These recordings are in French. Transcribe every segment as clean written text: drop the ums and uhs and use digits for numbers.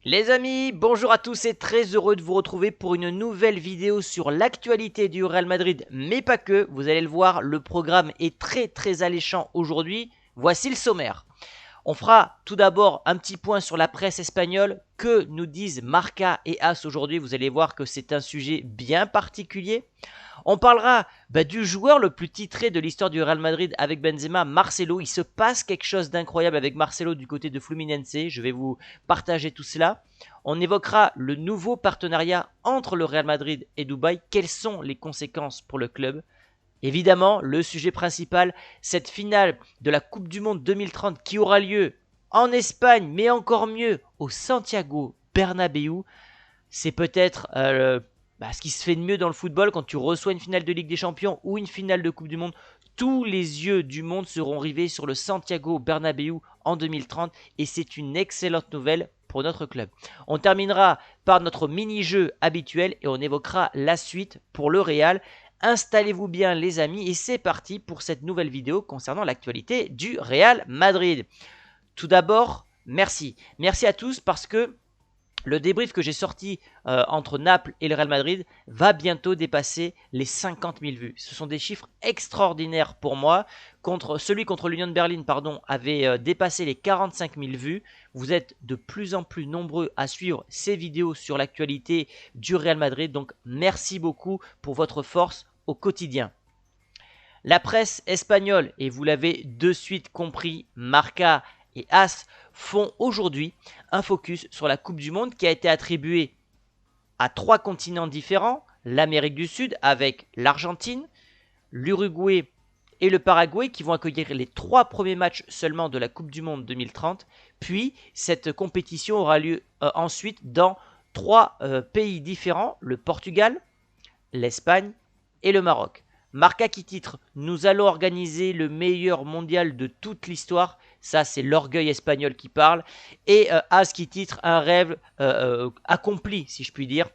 Les amis, bonjour à tous et très heureux de vous retrouver pour une nouvelle vidéo sur l'actualité du Real Madrid, mais pas que. Vous allez le voir, le programme est très alléchant aujourd'hui. Voici le sommaire. On fera tout d'abord un petit point sur la presse espagnole. Que nous disent Marca et AS aujourd'hui? Vous allez voir que c'est un sujet bien particulier. On parlera du joueur le plus titré de l'histoire du Real Madrid avec Benzema, Marcelo. Il se passe quelque chose d'incroyable avec Marcelo du côté de Fluminense. Je vais vous partager tout cela. On évoquera le nouveau partenariat entre le Real Madrid et Dubaï. Quelles sont les conséquences pour le club? Évidemment, le sujet principal, cette finale de la Coupe du Monde 2030 qui aura lieu en Espagne, mais encore mieux au Santiago Bernabéu. C'est peut-être ce qui se fait de mieux dans le football quand tu reçois une finale de Ligue des Champions ou une finale de Coupe du Monde. Tous les yeux du monde seront rivés sur le Santiago Bernabéu en 2030 et c'est une excellente nouvelle pour notre club. On terminera par notre mini-jeu habituel et on évoquera la suite pour le Real. Installez-vous bien les amis et c'est parti pour cette nouvelle vidéo concernant l'actualité du Real Madrid. Tout d'abord, merci. Merci à tous parce que le débrief que j'ai sorti entre Naples et le Real Madrid va bientôt dépasser les 50 000 vues. Ce sont des chiffres extraordinaires pour moi. Celui contre l'Union de Berlin avait dépassé les 45 000 vues. Vous êtes de plus en plus nombreux à suivre ces vidéos sur l'actualité du Real Madrid. Donc merci beaucoup pour votre force au quotidien. La presse espagnole, et vous l'avez de suite compris, Marca et AS font aujourd'hui un focus sur la Coupe du Monde qui a été attribuée à 3 continents différents, l'Amérique du Sud avec l'Argentine, l'Uruguay et le Paraguay qui vont accueillir les 3 premiers matchs seulement de la Coupe du Monde 2030. Puis cette compétition aura lieu ensuite dans 3 pays différents, le Portugal, l'Espagne et le Maroc. Marca qui titre « Nous allons organiser le meilleur mondial de toute l'histoire ». Ça, c'est l'orgueil espagnol qui parle. Et AS qui titre « Un rêve accompli », si je puis dire.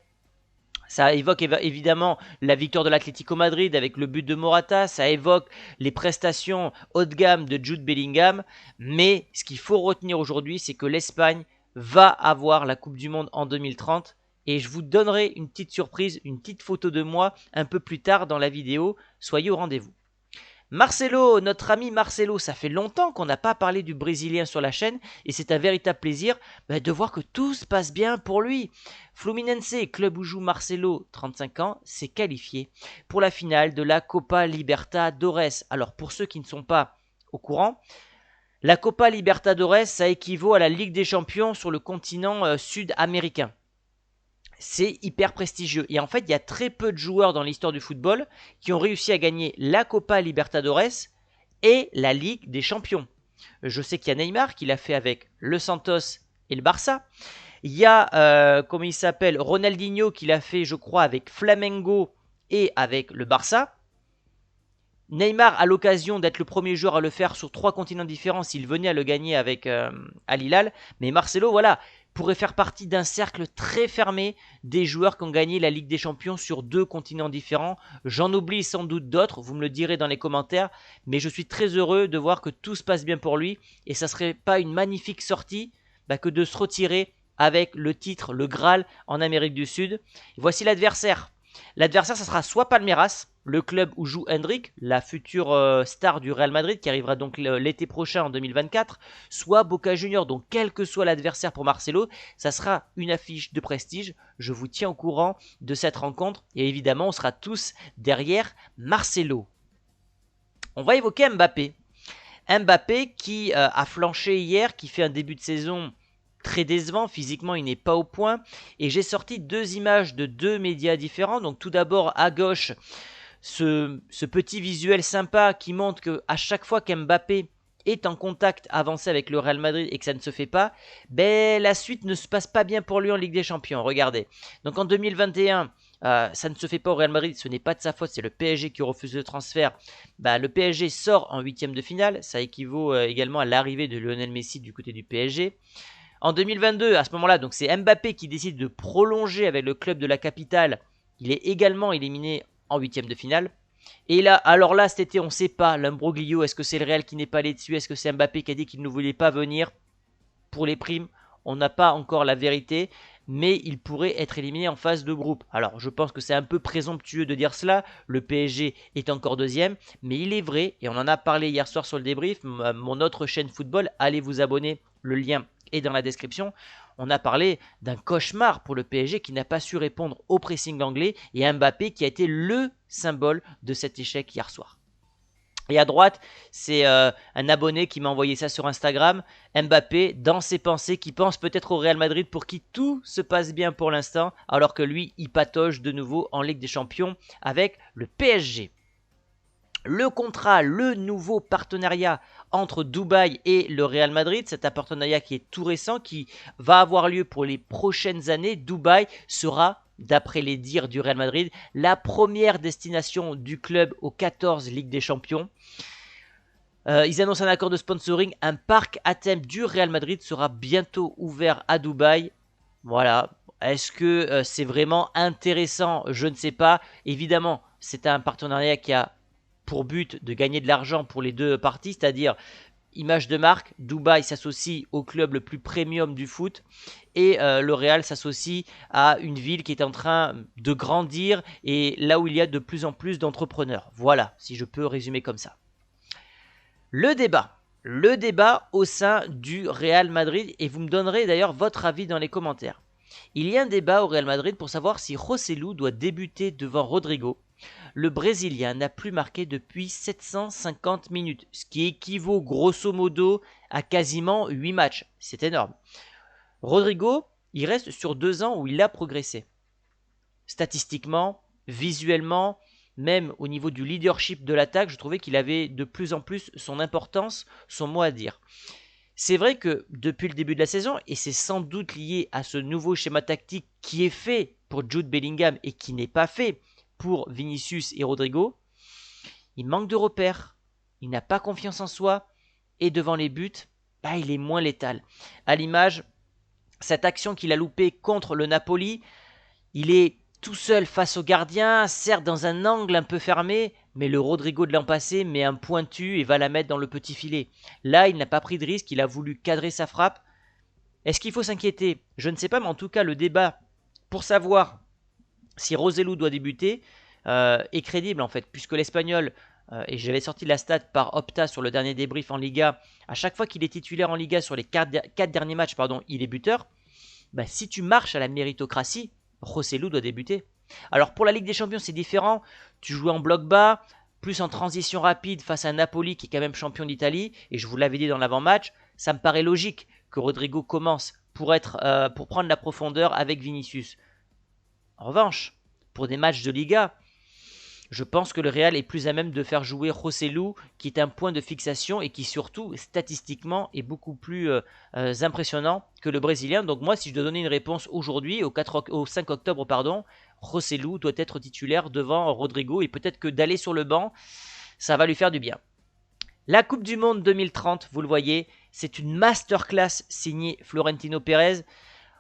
Ça évoque évidemment la victoire de l'Atlético Madrid avec le but de Morata. Ça évoque les prestations haut de gamme de Jude Bellingham. Mais ce qu'il faut retenir aujourd'hui, c'est que l'Espagne va avoir la Coupe du Monde en 2030. Et je vous donnerai une petite surprise, une petite photo de moi un peu plus tard dans la vidéo. Soyez au rendez-vous. Marcelo, notre ami Marcelo, ça fait longtemps qu'on n'a pas parlé du Brésilien sur la chaîne et c'est un véritable plaisir de voir que tout se passe bien pour lui. Fluminense, club où joue Marcelo, 35 ans, s'est qualifié pour la finale de la Copa Libertadores. Alors pour ceux qui ne sont pas au courant, la Copa Libertadores, ça équivaut à la Ligue des Champions sur le continent sud-américain. C'est hyper prestigieux. Et en fait, il y a très peu de joueurs dans l'histoire du football qui ont réussi à gagner la Copa Libertadores et la Ligue des Champions. Je sais qu'il y a Neymar qui l'a fait avec le Santos et le Barça. Il y a, Ronaldinho qui l'a fait, je crois, avec Flamengo et avec le Barça. Neymar a l'occasion d'être le premier joueur à le faire sur 3 continents différents s'il venait à le gagner avec Al Hilal. Mais Marcelo, voilà, pourrait faire partie d'un cercle très fermé des joueurs qui ont gagné la Ligue des Champions sur 2 continents différents. J'en oublie sans doute d'autres, vous me le direz dans les commentaires, mais je suis très heureux de voir que tout se passe bien pour lui et ça serait pas une magnifique sortie que de se retirer avec le titre, le Graal en Amérique du Sud. Et voici l'adversaire. L'adversaire, ça sera soit Palmeiras, le club où joue Hendrik, la future star du Real Madrid qui arrivera donc l'été prochain en 2024, soit Boca Juniors. Donc quel que soit l'adversaire pour Marcelo, ça sera une affiche de prestige. Je vous tiens au courant de cette rencontre et évidemment on sera tous derrière Marcelo. On va évoquer Mbappé. Mbappé qui a flanché hier, qui fait un début de saison très décevant, physiquement il n'est pas au point et j'ai sorti 2 images de 2 médias différents. Donc tout d'abord à gauche ce petit visuel sympa qui montre qu'à chaque fois qu'Mbappé est en contact avancé avec le Real Madrid et que ça ne se fait pas, la suite ne se passe pas bien pour lui en Ligue des Champions. Regardez, donc en 2021 ça ne se fait pas au Real Madrid, ce n'est pas de sa faute, c'est le PSG qui refuse le transfert. Le PSG sort en 8e de finale, ça équivaut également à l'arrivée de Lionel Messi du côté du PSG. En 2022, à ce moment-là, donc c'est Mbappé qui décide de prolonger avec le club de la capitale. Il est également éliminé en 8e de finale. Et là, alors là, cet été, on ne sait pas, l'imbroglio, est-ce que c'est le Real qui n'est pas allé dessus? Est-ce que c'est Mbappé qui a dit qu'il ne voulait pas venir pour les primes? on n'a pas encore la vérité, mais il pourrait être éliminé en phase de groupe. Alors je pense que c'est un peu présomptueux de dire cela, le PSG est encore deuxième, mais il est vrai, et on en a parlé hier soir sur le débrief, mon autre chaîne football, allez vous abonner, le lien est dans la description. On a parlé d'un cauchemar pour le PSG qui n'a pas su répondre au pressing anglais et Mbappé qui a été le symbole de cet échec hier soir. Et à droite, c'est un abonné qui m'a envoyé ça sur Instagram. Mbappé, dans ses pensées, qui pense peut-être au Real Madrid pour qui tout se passe bien pour l'instant, alors que lui, il patauge de nouveau en Ligue des Champions avec le PSG. Le contrat, le nouveau partenariat entre Dubaï et le Real Madrid, c'est un partenariat qui est tout récent, qui va avoir lieu pour les prochaines années. Dubaï sera, d'après les dires du Real Madrid, la première destination du club aux 14 Ligues des Champions. Ils annoncent un accord de sponsoring. Un parc à thème du Real Madrid sera bientôt ouvert à Dubaï. Voilà. Est-ce que c'est vraiment intéressant? Je ne sais pas. Évidemment, c'est un partenariat qui a pour but de gagner de l'argent pour les deux parties, c'est-à-dire image de marque, Dubaï s'associe au club le plus premium du foot et le Real s'associe à une ville qui est en train de grandir et là où il y a de plus en plus d'entrepreneurs. Voilà, si je peux résumer comme ça. Le débat au sein du Real Madrid, et vous me donnerez d'ailleurs votre avis dans les commentaires. Il y a un débat au Real Madrid pour savoir si Joselu doit débuter devant Rodrigo. Le Brésilien n'a plus marqué depuis 750 minutes, ce qui équivaut grosso modo à quasiment 8 matchs. C'est énorme. Rodrigo, il reste sur 2 ans où il a progressé. Statistiquement, visuellement, même au niveau du leadership de l'attaque, je trouvais qu'il avait de plus en plus son importance, son mot à dire. C'est vrai que depuis le début de la saison, et c'est sans doute lié à ce nouveau schéma tactique qui est fait pour Jude Bellingham et qui n'est pas fait pour Vinicius et Rodrigo, il manque de repères, il n'a pas confiance en soi, et devant les buts, il est moins létal. À l'image, cette action qu'il a loupée contre le Napoli, il est tout seul face au gardien, certes dans un angle un peu fermé, mais le Rodrigo de l'an passé met un pointu et va la mettre dans le petit filet. Là, il n'a pas pris de risque, il a voulu cadrer sa frappe. Est-ce qu'il faut s'inquiéter? Je ne sais pas, mais en tout cas, le débat pour savoir si Joselu doit débuter est crédible en fait, puisque l'Espagnol, et j'avais sorti la stat par Opta sur le dernier débrief en Liga, à chaque fois qu'il est titulaire en Liga sur les 4 derniers matchs, il est buteur. Si tu marches à la méritocratie, Joselu doit débuter. Alors pour la Ligue des Champions c'est différent, tu joues en bloc bas, plus en transition rapide face à Napoli qui est quand même champion d'Italie, et je vous l'avais dit dans l'avant-match, ça me paraît logique que Rodrigo commence pour prendre la profondeur avec Vinicius. En revanche, pour des matchs de Liga, je pense que le Real est plus à même de faire jouer Joselu, qui est un point de fixation et qui surtout, statistiquement, est beaucoup plus impressionnant que le Brésilien. Donc moi, si je dois donner une réponse aujourd'hui, au 5 octobre, Joselu doit être titulaire devant Rodrigo et peut-être que d'aller sur le banc, ça va lui faire du bien. La Coupe du Monde 2030, vous le voyez, c'est une masterclass signée Florentino Pérez.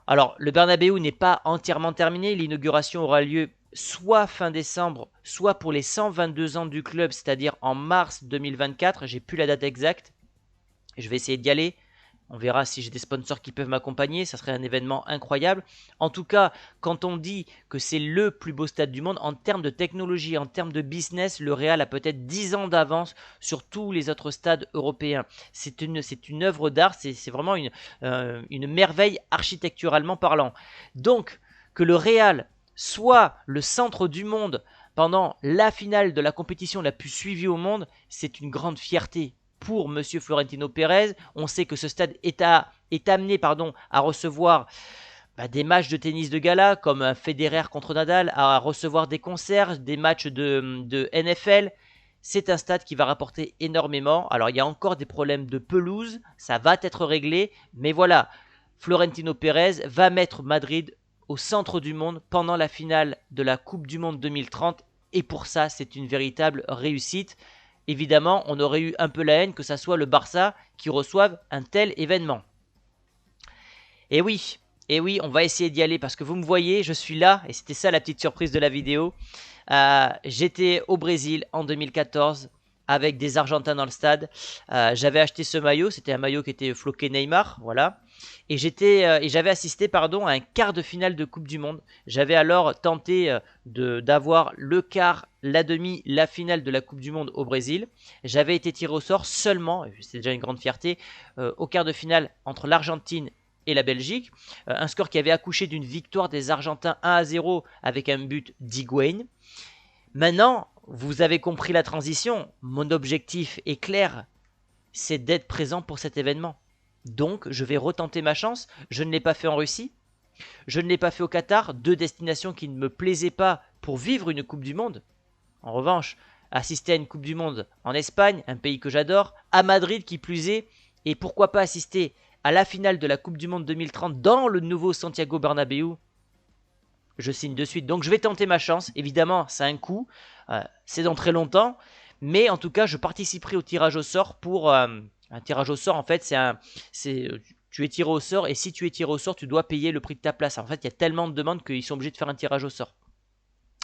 Alors, le Bernabéu n'est pas entièrement terminé. L'inauguration aura lieu soit fin décembre, soit pour les 122 ans du club, c'est-à-dire en mars 2024. J'ai plus la date exacte. Je vais essayer d'y aller. On verra si j'ai des sponsors qui peuvent m'accompagner. Ça serait un événement incroyable. En tout cas, quand on dit que c'est le plus beau stade du monde, en termes de technologie, en termes de business, le Real a peut-être 10 ans d'avance sur tous les autres stades européens. C'est une œuvre d'art. C'est vraiment une merveille architecturalement parlant. Donc, que le Real soit le centre du monde pendant la finale de la compétition la plus suivie au monde, c'est une grande fierté pour Monsieur Florentino Pérez. On sait que ce stade est amené à recevoir des matchs de tennis de gala comme un Federer contre Nadal, à recevoir des concerts, des matchs de NFL. C'est un stade qui va rapporter énormément. Alors il y a encore des problèmes de pelouse, ça va être réglé, mais voilà, Florentino Pérez va mettre Madrid au centre du monde pendant la finale de la Coupe du Monde 2030 et pour ça c'est une véritable réussite. Évidemment, on aurait eu un peu la haine que ça soit le Barça qui reçoive un tel événement. Et oui, on va essayer d'y aller parce que vous me voyez, je suis là et c'était ça la petite surprise de la vidéo. J'étais au Brésil en 2014 avec des Argentins dans le stade. J'avais acheté ce maillot, c'était un maillot qui était floqué Neymar, voilà. Et j'avais assisté pardon, à un quart de finale de Coupe du Monde. J'avais alors tenté d'avoir le quart, la demi, la finale de la Coupe du Monde au Brésil. J'avais été tiré au sort seulement, et c'est déjà une grande fierté, au quart de finale entre l'Argentine et la Belgique. Un score qui avait accouché d'une victoire des Argentins 1-0 avec un but d'Higuaín. Maintenant, vous avez compris la transition. Mon objectif est clair, c'est d'être présent pour cet événement. Donc, je vais retenter ma chance. Je ne l'ai pas fait en Russie. Je ne l'ai pas fait au Qatar. 2 destinations qui ne me plaisaient pas pour vivre une Coupe du Monde. En revanche, assister à une Coupe du Monde en Espagne, un pays que j'adore, à Madrid qui plus est, et pourquoi pas assister à la finale de la Coupe du Monde 2030 dans le nouveau Santiago Bernabéu, je signe de suite. Donc je vais tenter ma chance. Évidemment, ça a un coût. C'est dans très longtemps. Mais en tout cas, je participerai au tirage au sort pour... un tirage au sort, en fait, tu es tiré au sort. Et si tu es tiré au sort, tu dois payer le prix de ta place. En fait, il y a tellement de demandes qu'ils sont obligés de faire un tirage au sort.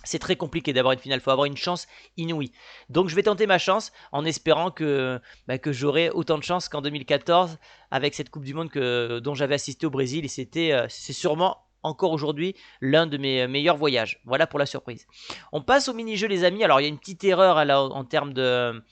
C'est très compliqué d'avoir une finale, il faut avoir une chance inouïe. Donc je vais tenter ma chance en espérant que j'aurai autant de chance qu'en 2014 avec cette Coupe du Monde dont j'avais assisté au Brésil. Et c'est sûrement encore aujourd'hui l'un de mes meilleurs voyages. Voilà pour la surprise. On passe au mini-jeu les amis. Alors il y a une petite erreur en termes de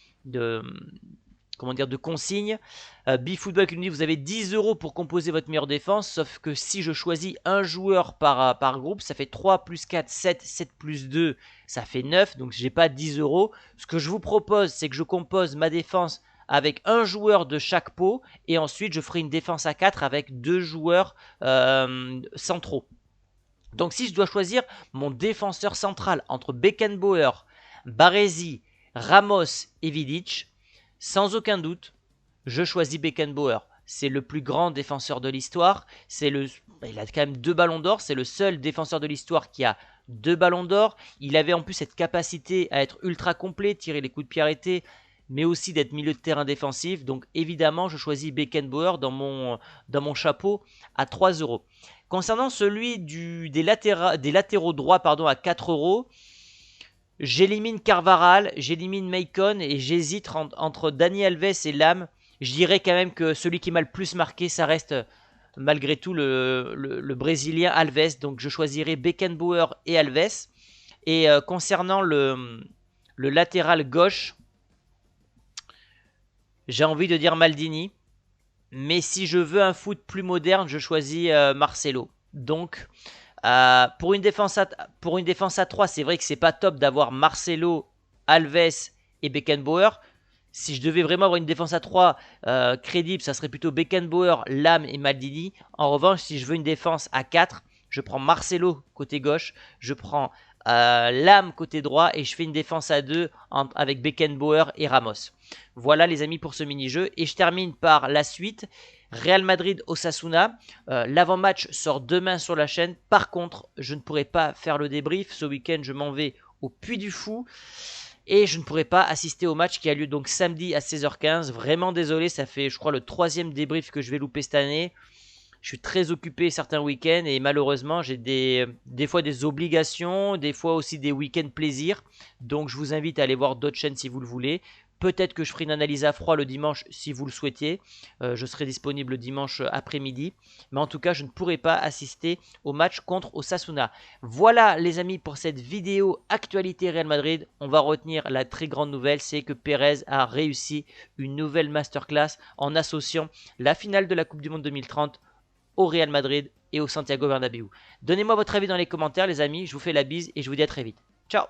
consigne. BeFootball qui nous dit vous avez 10 € pour composer votre meilleure défense, sauf que si je choisis un joueur par groupe, ça fait 3 plus 4, 7, 7 plus 2, ça fait 9, donc j'ai pas 10 €. Ce que je vous propose, c'est que je compose ma défense avec un joueur de chaque pot, et ensuite je ferai une défense à 4 avec 2 joueurs centraux. Donc si je dois choisir mon défenseur central entre Beckenbauer, Baresi, Ramos et Vidic, sans aucun doute, je choisis Beckenbauer. C'est le plus grand défenseur de l'histoire. Il a quand même 2 ballons d'or. C'est le seul défenseur de l'histoire qui a 2 ballons d'or. Il avait en plus cette capacité à être ultra complet, tirer les coups de pied arrêtés, mais aussi d'être milieu de terrain défensif. Donc évidemment, je choisis Beckenbauer dans mon chapeau à 3 €. Concernant celui des latéraux droits à 4 €, j'élimine Carvajal, j'élimine Maicon et j'hésite entre Dani Alves et Lam. Je dirais quand même que celui qui m'a le plus marqué, ça reste malgré tout le Brésilien Alves. Donc je choisirai Beckenbauer et Alves. Et concernant le latéral gauche, j'ai envie de dire Maldini. Mais si je veux un foot plus moderne, je choisis Marcelo. Donc... pour une défense à 3, c'est vrai que c'est pas top d'avoir Marcelo, Alves et Beckenbauer. Si je devais vraiment avoir une défense à 3 crédible, ça serait plutôt Beckenbauer, Lam et Maldini. En revanche, si je veux une défense à 4, je prends Marcelo côté gauche, je prends Lam côté droit et je fais une défense à 2 avec Beckenbauer et Ramos. Voilà les amis pour ce mini-jeu. Et je termine par la suite. Real Madrid-Osasuna. L'avant-match sort demain sur la chaîne. Par contre, je ne pourrai pas faire le débrief. Ce week-end, je m'en vais au Puy du Fou. Et je ne pourrai pas assister au match qui a lieu donc samedi à 16h15. Vraiment désolé, ça fait je crois le 3e débrief que je vais louper cette année. Je suis très occupé certains week-ends et malheureusement j'ai des fois des obligations, des fois aussi des week-ends plaisir. Donc je vous invite à aller voir d'autres chaînes si vous le voulez. Peut-être que je ferai une analyse à froid le dimanche si vous le souhaitez. Je serai disponible dimanche après-midi. Mais en tout cas, je ne pourrai pas assister au match contre Osasuna. Voilà les amis pour cette vidéo actualité Real Madrid. On va retenir la très grande nouvelle, c'est que Pérez a réussi une nouvelle masterclass en associant la finale de la Coupe du Monde 2030 au Real Madrid et au Santiago Bernabéu. Donnez-moi votre avis dans les commentaires les amis. Je vous fais la bise et je vous dis à très vite. Ciao!